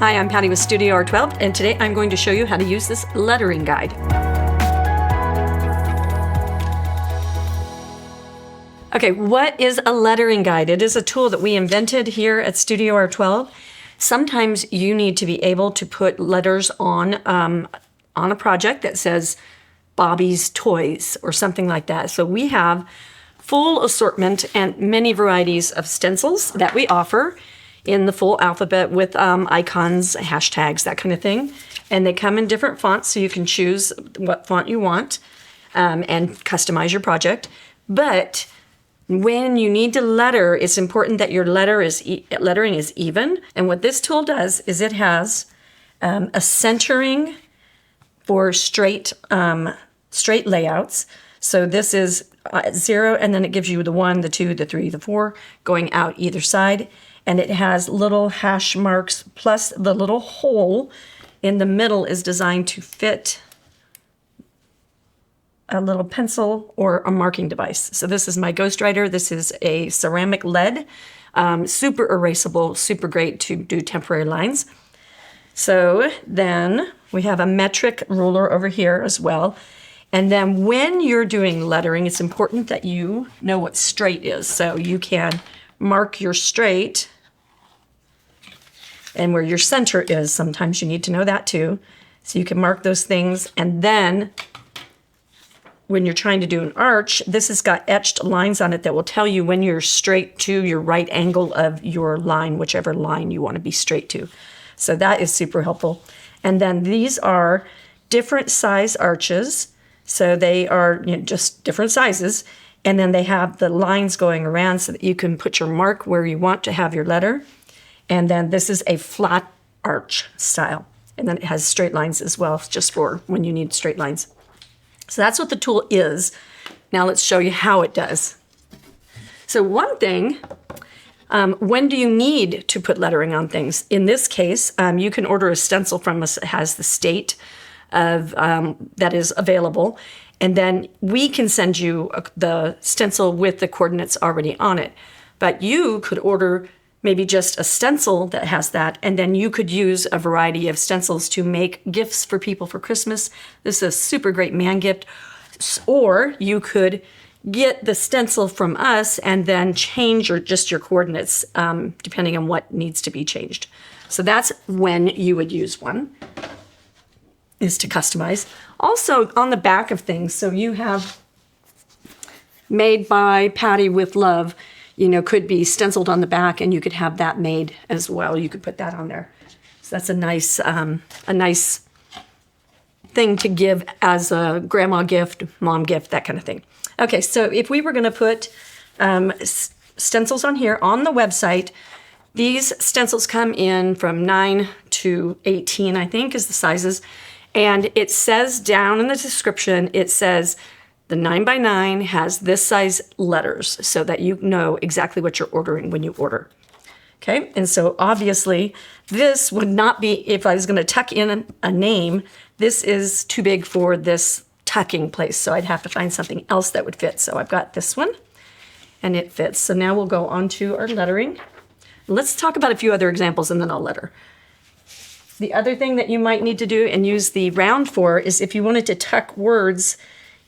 Hi, I'm Patty with StudioR12, and today I'm going to show you how to use this lettering guide. Okay, what is a lettering guide? It is a tool that we invented here at StudioR12. Sometimes you need to be able to put letters on a project that says Bobby's Toys or something like that. So we have full assortment and many varieties of stencils that we offer in the full alphabet with icons, hashtags, that kind of thing. And they come in different fonts, so you can choose what font you want and customize your project. But when you need to letter, it's important that your lettering is even. And what this tool does is it has a centering for straight layouts. So this is 0, and then it gives you the 1, the 2, the 3, the 4 going out either side. And it has little hash marks, plus the little hole in the middle is designed to fit a little pencil or a marking device. So this is my ghostwriter. This is a ceramic lead, super erasable, super great to do temporary lines. So then we have a metric ruler over here as well. And then when you're doing lettering, it's important that you know what straight is. So you can mark your straight and where your center is. Sometimes you need to know that too. So you can mark those things. And then when you're trying to do an arch, this has got etched lines on it that will tell you when you're straight to your right angle of your line, whichever line you want to be straight to. So that is super helpful. And then these are different size arches. So they are just different sizes. And then they have the lines going around so that you can put your mark where you want to have your letter. And then this is a flat arch style. And then it has straight lines as well, just for when you need straight lines. So that's what the tool is. Now let's show you how it does. So one thing, when do you need to put lettering on things? In this case, you can order a stencil from us that has the state of that is available. And then we can send you the stencil with the coordinates already on it. But you could order maybe just a stencil that has that, and then you could use a variety of stencils to make gifts for people for Christmas. This is a super great man gift. Or you could get the stencil from us and then change your coordinates depending on what needs to be changed. So that's when you would use one, is to customize. Also on the back of things, so you have made by Patty with love, could be stenciled on the back, and you could have that made as well. You could put that on there. So that's a nice thing to give as a grandma gift, mom gift, that kind of thing. Okay, so if we were going to put stencils on here on the website, these stencils come in from 9 to 18, I think, is the sizes. And it says down in the description, it says the 9x9 has this size letters so that you know exactly what you're ordering when you order. Okay, and so obviously this would not be, if I was going to tuck in a name, this is too big for this tucking place. So I'd have to find something else that would fit. So I've got this one and it fits. So now we'll go on to our lettering. Let's talk about a few other examples and then I'll letter. The other thing that you might need to do and use the round for is if you wanted to tuck words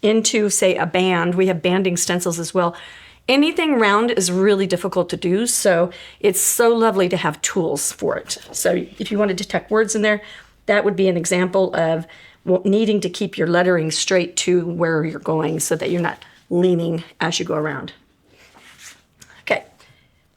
into, say, a band. We have banding stencils as well. Anything round is really difficult to do, so it's so lovely to have tools for it. So if you wanted to tuck words in there, that would be an example of needing to keep your lettering straight to where you're going so that you're not leaning as you go around. Okay,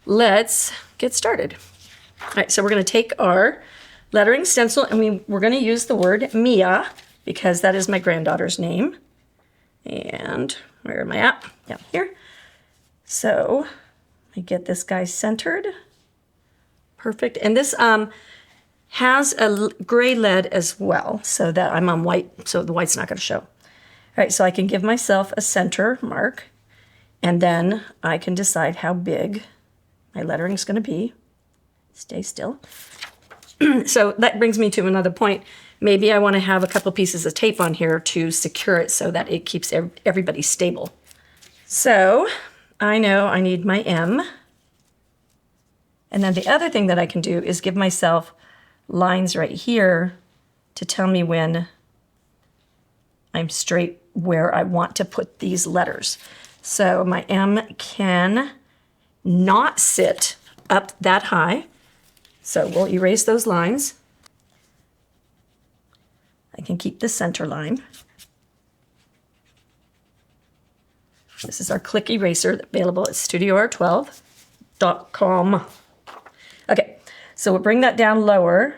let's get started. All right, so we're going to take our lettering stencil and we're going to use the word Mia because that is my granddaughter's name. And where am I at? Yeah, here. So I get this guy centered. Perfect. And this has a gray lead as well, so that I'm on white, so the white's not going to show. All right, so I can give myself a center mark, and then I can decide how big my lettering is going to be. Stay still. So that brings me to another point. Maybe I want to have a couple pieces of tape on here to secure it so that it keeps everybody stable. So I know I need my M. And then the other thing that I can do is give myself lines right here to tell me when I'm straight where I want to put these letters. So my M can not sit up that high. So we'll erase those lines. I can keep the center line. This is our click eraser available at StudioR12.com. Okay, so we'll bring that down lower,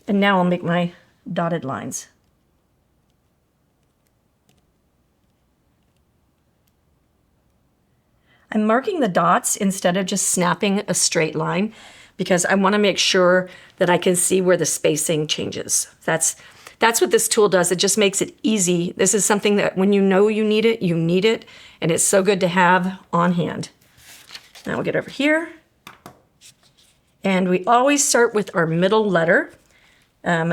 and now I'll make my dotted lines. I'm marking the dots instead of just snapping a straight line because I want to make sure that I can see where the spacing changes. That's what this tool does. It just makes it easy. This is something that when you know you need it, and it's so good to have on hand. Now we'll get over here. And we always start with our middle letter.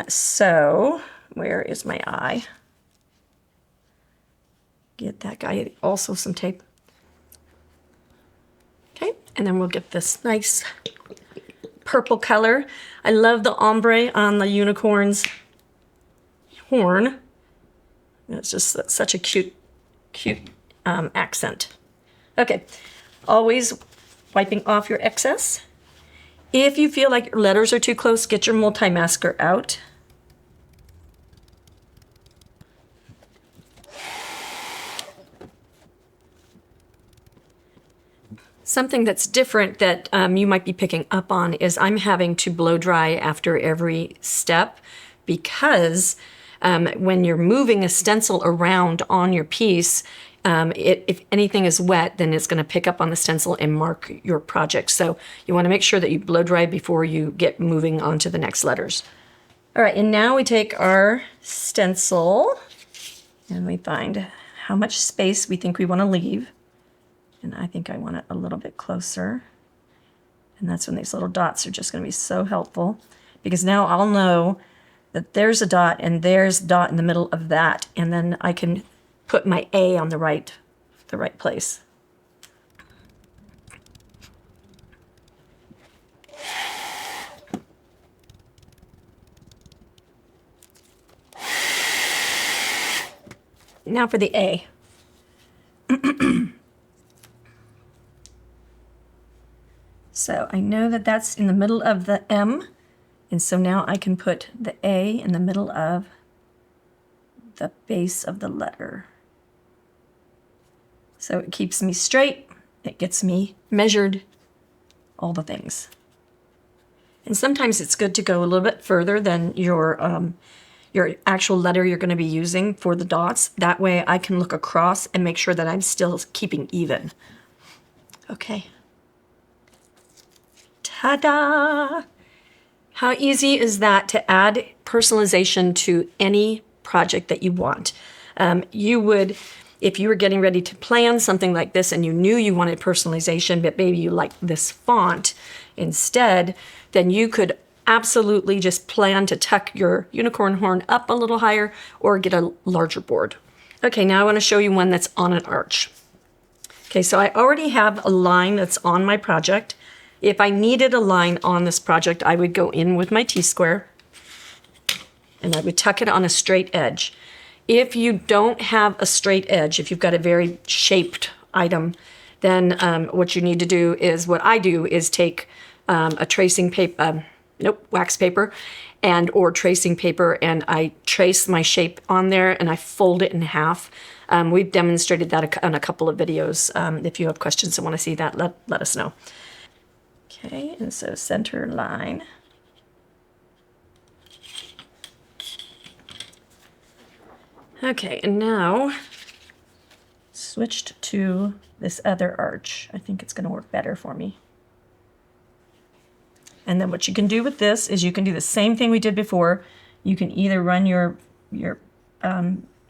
So where is my I? Get that guy also some tape. Okay, and then we'll get this nice purple color. I love the ombre on the unicorn's horn. It's just such a cute accent. Okay, always wiping off your excess. If you feel like your letters are too close, get your multi-masker out. Something that's different that you might be picking up on is I'm having to blow dry after every step because when you're moving a stencil around on your piece, if anything is wet, then it's going to pick up on the stencil and mark your project. So you want to make sure that you blow dry before you get moving on to the next letters. All right, and now we take our stencil and we find how much space we think we want to leave. And I think I want it a little bit closer. And that's when these little dots are just going to be so helpful because now I'll know that there's a dot and there's a dot in the middle of that. And then I can put my A on the right place. Now for the A. So I know that that's in the middle of the M, and so now I can put the A in the middle of the base of the letter. So it keeps me straight, it gets me measured, all the things. And sometimes it's good to go a little bit further than your actual letter you're going to be using for the dots. That way I can look across and make sure that I'm still keeping even. Okay. Ta-da! How easy is that to add personalization to any project that you want? You would, if you were getting ready to plan something like this and you knew you wanted personalization, but maybe you like this font instead, then you could absolutely just plan to tuck your unicorn horn up a little higher or get a larger board. Okay, now I want to show you one that's on an arch. Okay, so I already have a line that's on my project. If I needed a line on this project, I would go in with my T-square and I would tuck it on a straight edge. If you don't have a straight edge, if you've got a very shaped item, then what you need to do is, what I do is take a tracing paper, wax paper or tracing paper, and I trace my shape on there and I fold it in half. We've demonstrated that on a couple of videos. If you have questions and want to see that, let us know. Okay, and so center line. Okay, and now switched to this other arch. I think it's going to work better for me. And then what you can do with this is you can do the same thing we did before. You can either run your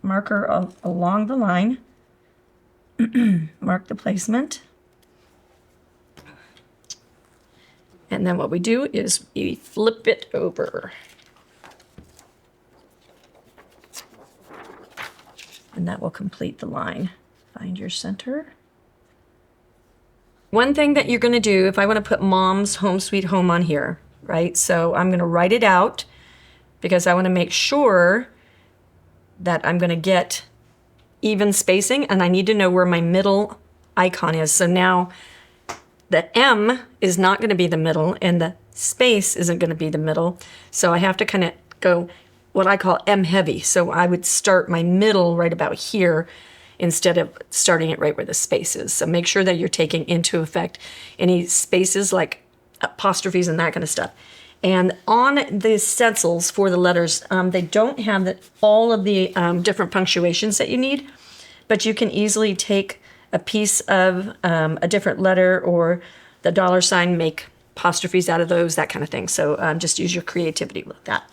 marker along the line, mark the placement, and then what we do is we flip it over. And that will complete the line. Find your center. One thing that you're going to do, if I want to put Mom's Home Sweet Home on here, right? So I'm going to write it out because I want to make sure that I'm going to get even spacing, and I need to know where my middle icon is. So now the M is not going to be the middle and the space isn't going to be the middle. So I have to kind of go what I call M heavy. So I would start my middle right about here instead of starting it right where the space is. So make sure that you're taking into effect any spaces like apostrophes and that kind of stuff. And on the stencils for the letters, they don't have all of the different punctuations that you need, but you can easily take a piece of a different letter or the dollar sign, make apostrophes out of those, that kind of thing. So just use your creativity with that.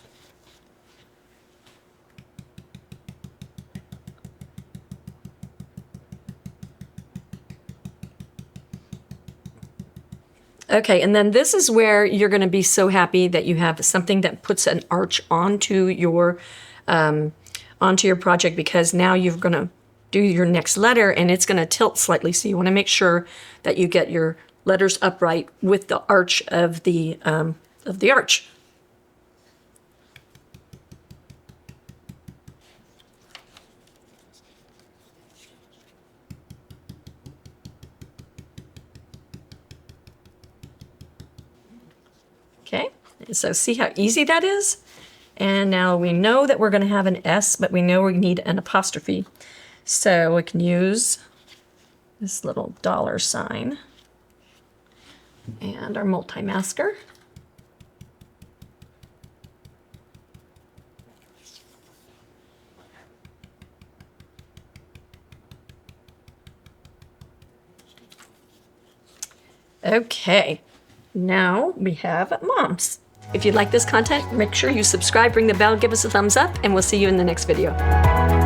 Okay, and then this is where you're going to be so happy that you have something that puts an arch onto your project, because now you're going to do your next letter and it's going to tilt slightly. So you want to make sure that you get your letters upright with the arch of the arch. Okay, so see how easy that is? And now we know that we're going to have an S, but we know we need an apostrophe. So we can use this little dollar sign and our multi-masker. Okay, now we have moms. If you like this content, make sure you subscribe, ring the bell, give us a thumbs up, and we'll see you in the next video.